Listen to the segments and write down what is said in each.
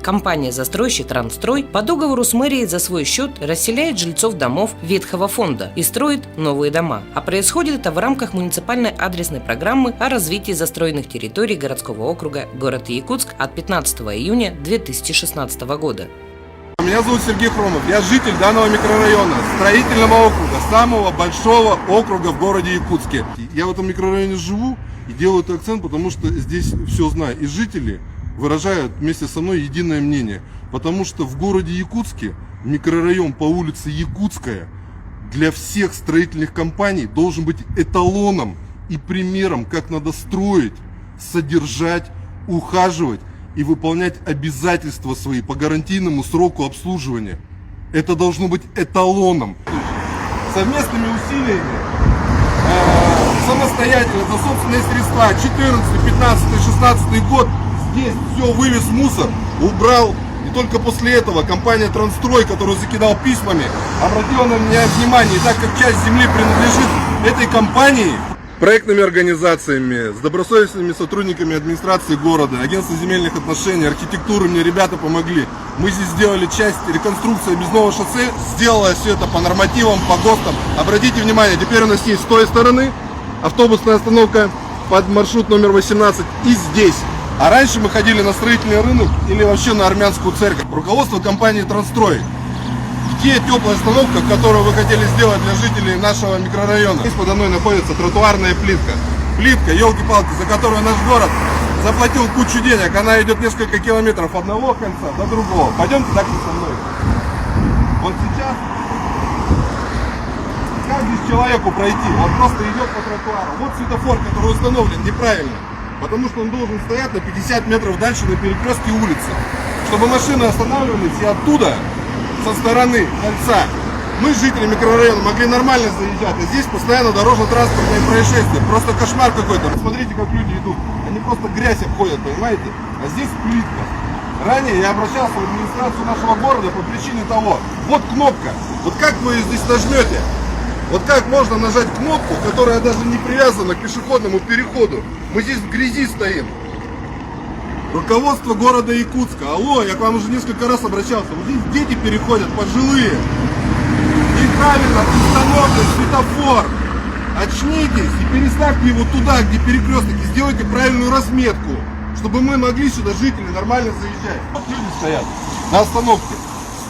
Компания-застройщик «Трансстрой» по договору с мэрией за свой счет расселяет жильцов домов ветхого фонда и строит новые дома. А происходит это в рамках муниципальной адресной программы о развитии застроенных территорий городского округа город Якутск от 15 июня 2016 года. Меня зовут Сергей Хромов, я житель данного микрорайона, строительного округа, самого большого округа в городе Якутске. Я в этом микрорайоне живу и делаю этот акцент, потому что здесь все знаю. И жители выражают вместе со мной единое мнение. Потому что в городе Якутске микрорайон по улице Якутская для всех строительных компаний должен быть эталоном и примером, как надо строить, содержать, ухаживать и выполнять обязательства свои по гарантийному сроку обслуживания. Это должно быть эталоном. Совместными усилиями, самостоятельно, за собственные средства, 14, 15, 16 год, здесь все вывез мусор, убрал. И только после этого компания «Трансстрой», которую закидал письмами, обратила на меня внимание. И так как часть земли принадлежит этой компании, проектными организациями, с добросовестными сотрудниками администрации города, агентства земельных отношений, архитектуры мне ребята помогли. Мы здесь сделали часть реконструкции объездного шоссе, сделала все это по нормативам, по ГОСТам. Обратите внимание, теперь у нас есть с той стороны автобусная остановка под маршрут номер 18 и здесь. А раньше мы ходили на строительный рынок или вообще на армянскую церковь. Руководство компании «Трансстрой». Где теплая остановка, которую вы хотели сделать для жителей нашего микрорайона? Здесь подо мной находится тротуарная плитка. Плитка, елки-палки, за которую наш город заплатил кучу денег. Она идет несколько километров от одного конца до другого. Пойдемте так со мной. Вот сейчас, как здесь человеку пройти? Он просто идет по тротуару. Вот светофор, который установлен неправильно. Потому что он должен стоять на 50 метров дальше на перекрестке улицы. Чтобы машины останавливались и оттуда, со стороны кольца, мы, жители микрорайона, могли нормально заезжать, а здесь постоянно дорожно-транспортные происшествия. Просто кошмар какой-то. Смотрите, как люди идут. Они просто грязь обходят, понимаете? А здесь плитка. Ранее я обращался в администрацию нашего города по причине того. Вот кнопка. Вот как вы ее здесь нажмете? Вот как можно нажать кнопку, которая даже не привязана к пешеходному переходу? Мы здесь в грязи стоим. Руководство города Якутска. Алло, я к вам уже несколько раз обращался. Вот здесь дети переходят, пожилые. Неправильно установлен светофор. Очнитесь и переставьте его туда, где перекресток, и сделайте правильную разметку, чтобы мы могли сюда, жители, нормально заезжать. Вот люди стоят на остановке.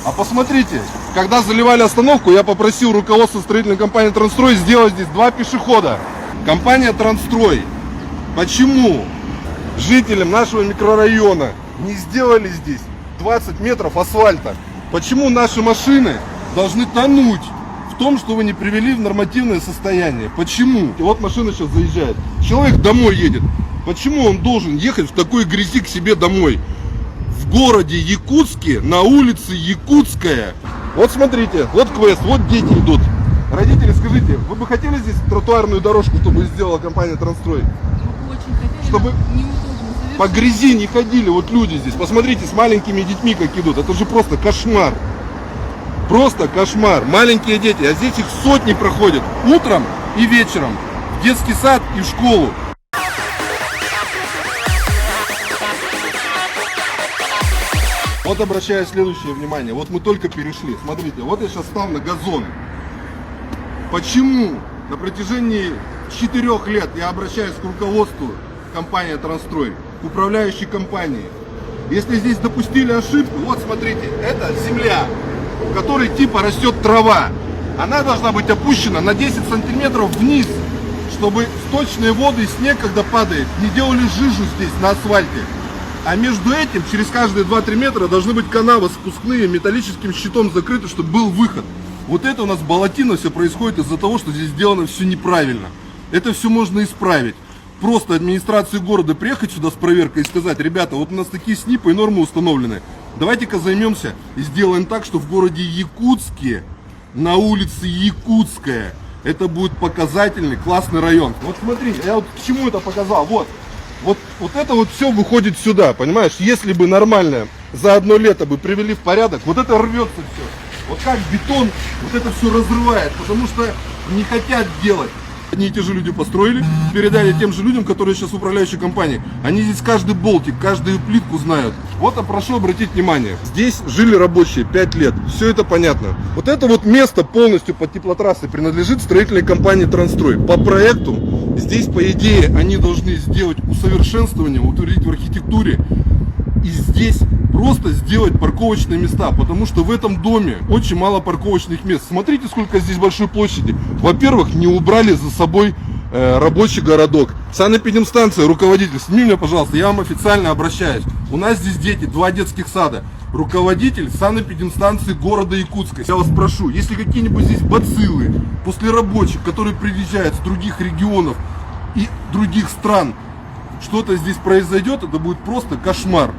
А посмотрите, когда заливали остановку, я попросил руководство строительной компании «Трансстрой» сделать здесь 2 пешехода. Компания «Трансстрой». Почему жителям нашего микрорайона не сделали здесь 20 метров асфальта? Почему наши машины должны тонуть в том, что вы не привели в нормативное состояние? Почему? И вот машина сейчас заезжает. Человек домой едет. Почему он должен ехать в такой грязи к себе домой? В городе Якутске, на улице Якутская. Вот смотрите, вот квест, вот дети идут. Родители, скажите, вы бы хотели здесь тротуарную дорожку, чтобы сделала компания «Трансстрой»? Очень хотели, чтобы по грязи не ходили вот люди здесь. Посмотрите, с маленькими детьми как идут. Это же просто кошмар. Просто кошмар. Маленькие дети, а здесь их сотни проходят утром и вечером в детский сад и в школу. Вот обращаю следующее внимание. Вот мы только перешли. Смотрите, вот я сейчас стал на газон. Почему на протяжении 4 лет я обращаюсь к руководству компании «Трансстрой», к управляющей компании? Если здесь допустили ошибку, вот смотрите, это земля, в которой типа растет трава. Она должна быть опущена на 10 сантиметров вниз, чтобы сточные воды и снег, когда падает, не делали жижу здесь на асфальте. А между этим, через каждые 2-3 метра должны быть канавы спускные, металлическим щитом закрыты, чтобы был выход. Вот это у нас болотина все происходит из-за того, что здесь сделано все неправильно. Это все можно исправить. Просто администрации города приехать сюда с проверкой и сказать: ребята, вот у нас такие СНИПы и нормы установлены. Давайте-ка займемся и сделаем так, что в городе Якутске, на улице Якутская, это будет показательный, классный район. Вот смотрите, я вот к чему это показал. Вот это вот все выходит сюда, понимаешь? Если бы нормально за одно лето бы привели в порядок, вот это рвется все. Вот как бетон вот это все разрывает, потому что не хотят делать. Одни и те же люди построили, передали тем же людям, которые сейчас в управляющей компании. Они здесь каждый болтик, каждую плитку знают. Вот, прошу обратить внимание. Здесь жили рабочие 5 лет. Все это понятно. Вот это вот место полностью под теплотрассой принадлежит строительной компании «Трансстрой». По проекту здесь, по идее, они должны сделать усовершенствование, утвердить в архитектуре. И здесь просто сделать парковочные места, потому что в этом доме очень мало парковочных мест. Смотрите, сколько здесь большой площади. Во-первых, не убрали за собой рабочий городок. Санэпидемстанция, руководитель, сними меня, пожалуйста, я вам официально обращаюсь. У нас здесь дети, 2 детских сада. Руководитель санэпидемстанции города Якутска. Я вас прошу, если какие-нибудь здесь бациллы после рабочих, которые приезжают с других регионов и других стран, что-то здесь произойдет, это будет просто кошмар.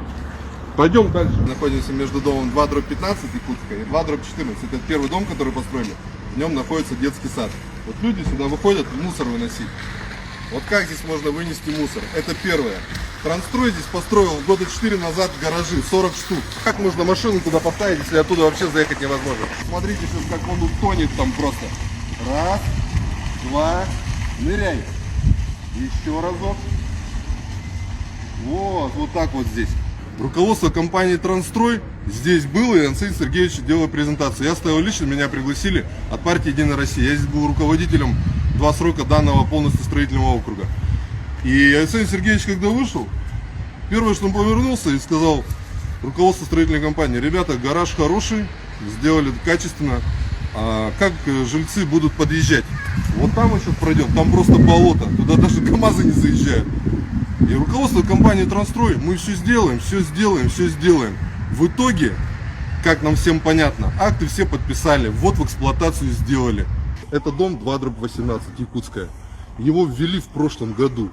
Пойдем дальше. Находимся между домом 2/15 Якутска и 2/14. Это первый дом, который построили. В нем находится детский сад. Вот люди сюда выходят мусор выносить. Вот как здесь можно вынести мусор? Это первое. Трансстрой здесь построил года 4 назад гаражи, 40 штук. Как можно машину туда поставить, если оттуда вообще заехать невозможно? Смотрите сейчас, как он утонет там просто. Раз, два, ныряй. Еще разок. Вот так вот здесь. Руководство компании «Трансстрой» здесь было, и Ансейн Сергеевич делал презентацию. Я стоял лично, меня пригласили от партии «Единая Россия». Я здесь был руководителем 2 срока данного полностью строительного округа. И Ансейн Сергеевич, когда вышел, первое, что он повернулся и сказал руководству строительной компании: ребята, гараж хороший, сделали качественно, а как жильцы будут подъезжать? Вот там мы сейчас пройдем, там просто болото, туда даже КАМАЗы не заезжают. И руководство компании «Трансстрой», мы все сделаем. В итоге, как нам всем понятно, акты все подписали, ввод в эксплуатацию сделали. Это дом 2/18 Якутская. Его ввели в прошлом году.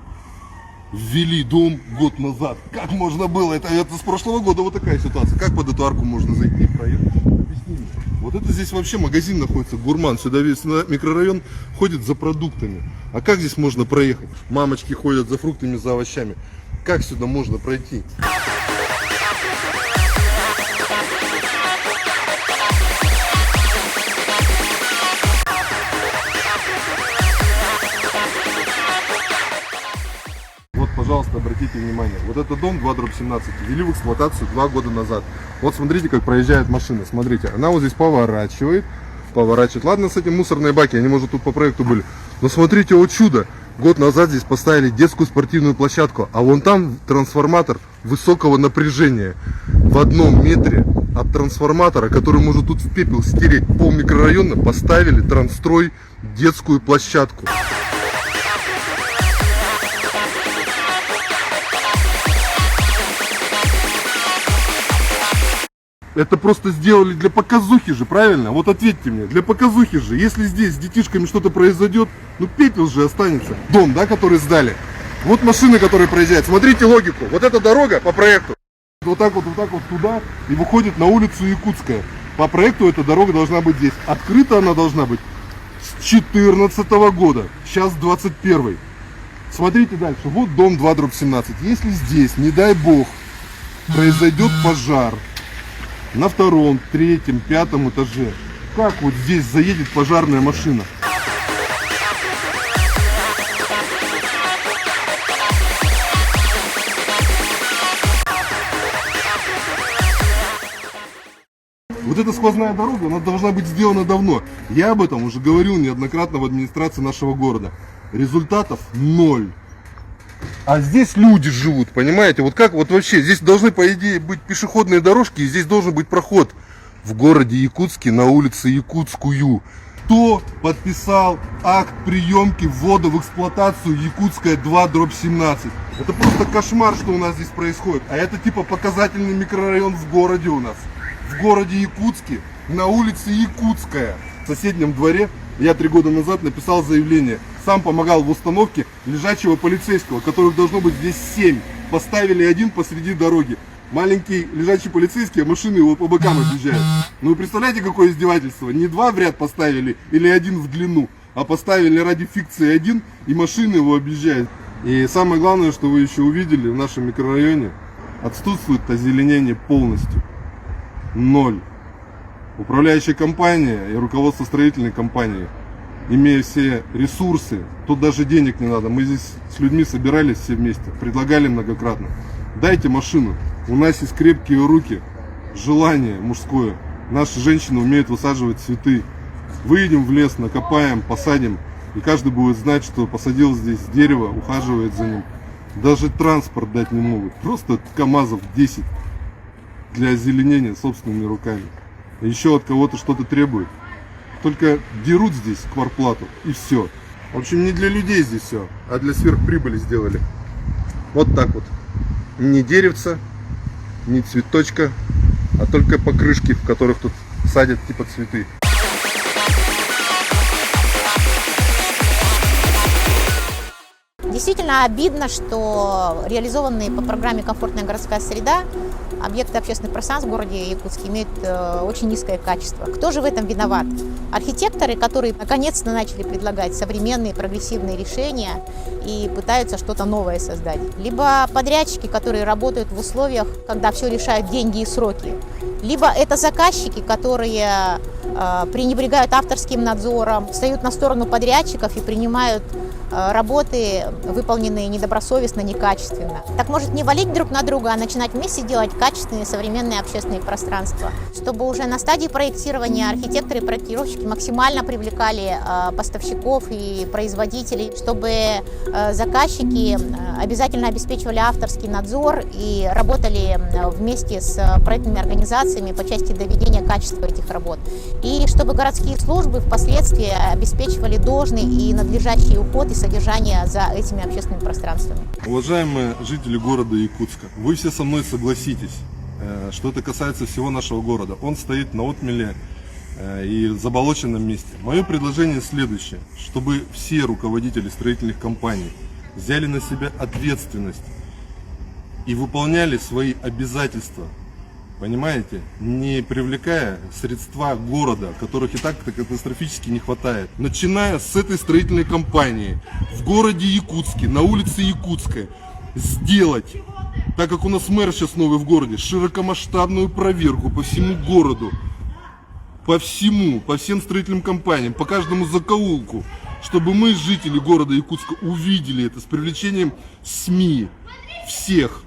Ввели дом год назад. Как можно было? Это с прошлого года вот такая ситуация. Как под эту арку можно зайти и проехать? Объясни мне. Вот это здесь вообще магазин находится, гурман. Сюда весь микрорайон ходит за продуктами. А как здесь можно проехать? Мамочки ходят за фруктами, за овощами. Как сюда можно пройти? Вот, пожалуйста, обратите внимание. Вот этот дом 2/17 ввели в эксплуатацию 2 года назад. Вот смотрите, как проезжает машина. Смотрите, она вот здесь поворачивает. Ладно, с этим мусорные баки, они, может, тут по проекту были. Но смотрите, вот чудо. Год назад здесь поставили детскую спортивную площадку. А вон там трансформатор высокого напряжения. В 1 метре от трансформатора, который может тут в пепел стереть пол микрорайона, поставили Трансстрой детскую площадку. Это просто сделали для показухи же, правильно? Вот ответьте мне, для показухи же. Если здесь с детишками что-то произойдет, ну пепел же останется. Дом, да, который сдали. Вот машины, которые проезжают. Смотрите логику. Вот эта дорога по проекту. Вот так вот туда и выходит на улицу Якутская. По проекту эта дорога должна быть здесь. Открыта она должна быть с 2014 года. Сейчас 21. Смотрите дальше. Вот дом 2/17. Если здесь, не дай бог, произойдет пожар на 2-м, 3-м, 5-м этаже, как вот здесь заедет пожарная машина? Вот эта сквозная дорога, она должна быть сделана давно. Я об этом уже говорил неоднократно в администрации нашего города. Результатов 0. А здесь люди живут, понимаете? Вот как вот вообще, здесь должны, по идее, быть пешеходные дорожки, и здесь должен быть проход в городе Якутске на улице Якутскую. Кто подписал акт приемки ввода в эксплуатацию Якутская 2/17? Это просто кошмар, что у нас здесь происходит. А это типа показательный микрорайон в городе у нас. В городе Якутске, на улице Якутская. В соседнем дворе я 3 года назад написал заявление. Сам помогал в установке лежачего полицейского, которых должно быть здесь 7. Поставили 1 посреди дороги. Маленький лежачий полицейский, а машины его по бокам объезжают. Ну вы представляете, какое издевательство? Не 2 в ряд поставили или 1 в длину, а поставили ради фикции 1, и машины его объезжают. И самое главное, что вы еще увидели в нашем микрорайоне, отсутствует озеленение полностью. 0. Управляющая компания и руководство строительной компании имея все ресурсы, тут даже денег не надо. Мы здесь с людьми собирались все вместе, предлагали многократно. Дайте машину, у нас есть крепкие руки, желание мужское. Наши женщины умеют высаживать цветы. Выйдем в лес, накопаем, посадим, и каждый будет знать, что посадил здесь дерево, ухаживает за ним. Даже транспорт дать не могут, просто КАМАЗов 10 для озеленения собственными руками. Еще от кого-то что-то требуют. Только дерут здесь квартплату и все. В общем, не для людей здесь все, а для сверхприбыли сделали. Вот так вот. Ни деревца, ни цветочка, а только покрышки, в которых тут садят типа цветы. Действительно обидно, что реализованные по программе «Комфортная городская среда» объекты общественных пространств в городе Якутске имеют очень низкое качество. Кто же в этом виноват? Архитекторы, которые наконец-то начали предлагать современные прогрессивные решения и пытаются что-то новое создать. Либо подрядчики, которые работают в условиях, когда все решают деньги и сроки. Либо это заказчики, которые пренебрегают авторским надзором, встают на сторону подрядчиков и принимают работы, выполненные недобросовестно, некачественно. Так может не валить друг на друга, а начинать вместе делать качественные современные общественные пространства, чтобы уже на стадии проектирования архитекторы и проектировщики максимально привлекали поставщиков и производителей, чтобы заказчики обязательно обеспечивали авторский надзор и работали вместе с проектными организациями по части доведения качества этих работ. И чтобы городские службы впоследствии обеспечивали должный и надлежащий уход и содержание за этими общественными пространствами. Уважаемые жители города Якутска, вы все со мной согласитесь, что это касается всего нашего города. Он стоит на отмеле и в заболоченном месте. Мое предложение следующее, чтобы все руководители строительных компаний взяли на себя ответственность и выполняли свои обязательства. Понимаете, не привлекая средства города, которых и так-то катастрофически не хватает. Начиная с этой строительной компании в городе Якутске, на улице Якутская, сделать, так как у нас мэр сейчас новый в городе, широкомасштабную проверку по всему городу, по всем строительным компаниям, по каждому закоулку, чтобы мы, жители города Якутска, увидели это с привлечением СМИ всех.